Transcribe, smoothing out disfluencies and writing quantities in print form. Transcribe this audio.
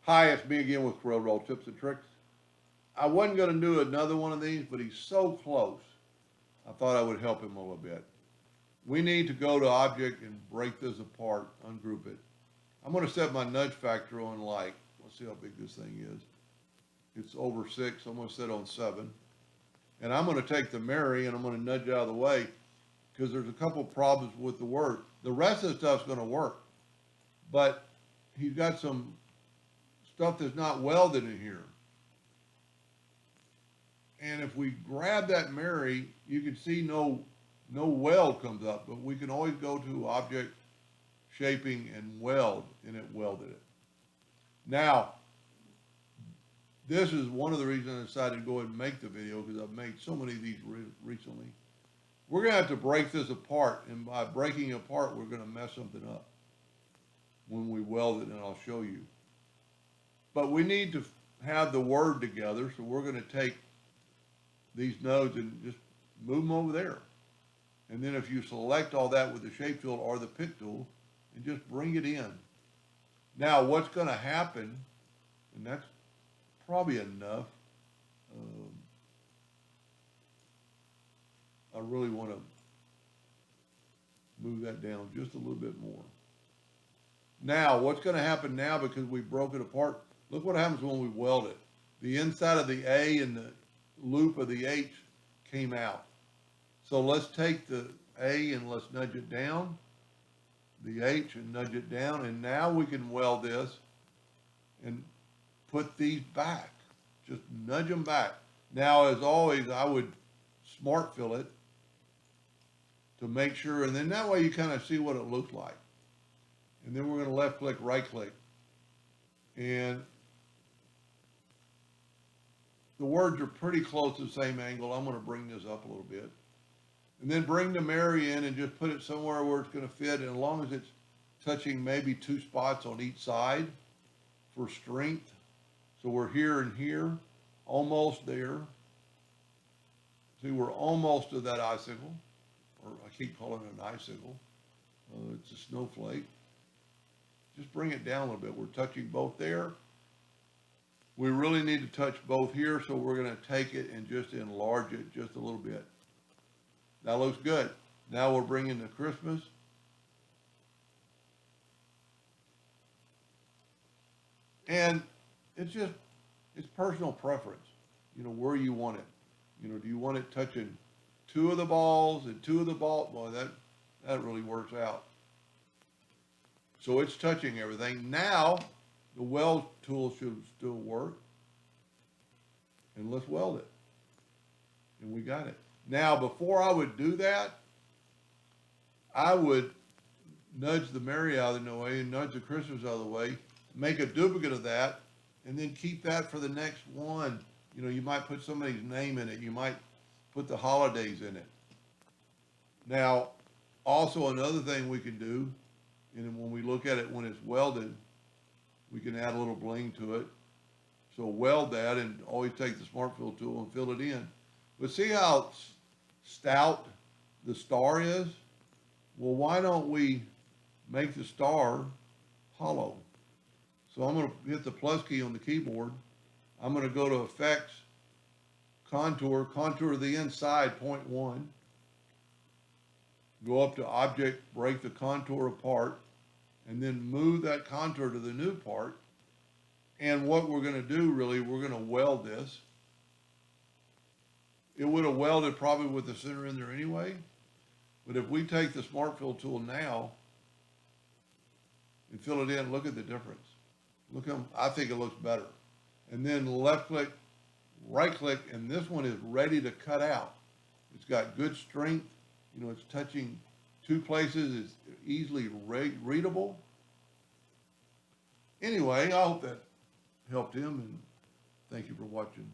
Hi, it's me again with Corel Tips and Tricks. I wasn't going to do another one of these, but he's so close. I thought I would help him a little bit. We need to go to object and break this apart, ungroup it. I'm going to set my nudge factor on like, let's see how big this thing is. It's over 6. I'm going to set on 7. And I'm going to take the Mary and I'm going to nudge it out of the way because there's a couple problems with the word. The rest of the stuff's going to work, but he's got some stuff that's not welded in here. And if we grab that Mary, you can see no weld comes up, but we can always go to object, shaping, and weld, and it welded it. Now, this is one of the reasons I decided to go ahead and make the video, because I've made so many of these recently. We're going to have to break this apart, and by breaking it apart, we're going to mess something up when we weld it, and I'll show you. But we need to have the word together, so we're going to take these nodes and just move them over there. And then if you select all that with the shape tool or the pick tool, and just bring it in. Now what's going to happen, and that's probably enough, I really want to move that down just a little bit more. Now what's going to happen now, because we broke it apart, look what happens when we weld it. The inside of the A and the loop of the H came out. So let's take the A and let's nudge it down, the H and nudge it down, and now we can weld this and put these back. Just nudge them back. Now, as always, I would smart fill it to make sure, and then that way you kind of see what it looks like. And then we're going to left click, right click. And the words are pretty close to the same angle. I'm going to bring this up a little bit. And then bring the Mary in and just put it somewhere where it's going to fit. And as long as it's touching maybe 2 spots on each side for strength. So we're here and here, almost there. See, we're almost to that icicle, or I keep calling it an icicle. It's a snowflake. Just bring it down a little bit. We're touching both there. We really need to touch both here, so we're going to take it and just enlarge it just a little bit. That looks good. Now we're bringing the Christmas. And it's personal preference, where you want it. Do you want it touching 2 of the balls and 2 of the balls? Boy, that really works out. So it's touching everything. Now, the weld tool should still work. And let's weld it. And we got it. Now, before I would do that, I would nudge the Mary out of the way and nudge the Christmas out of the way, make a duplicate of that, and then keep that for the next one. You might put somebody's name in it. You might put the holidays in it. Now, also another thing we can do, and when we look at it when it's welded, we can add a little bling to it. So weld that and always take the Smart Fill tool and fill it in. But see how stout the star is? Well, why don't we make the star hollow? So I'm going to hit the plus key on the keyboard. I'm going to go to Effects, Contour the inside, 0.1. Go up to Object, break the contour apart, and then move that contour to the new part. And what we're going to do, really, we're going to weld this. It would have welded probably with the center in there anyway. But if we take the Smart Fill tool now and fill it in, look at the difference. Look how, I think it looks better. And then left click, right click, and this one is ready to cut out. It's got good strength. It's touching 2 places. It's easily readable. Anyway, I hope that helped him, and thank you for watching.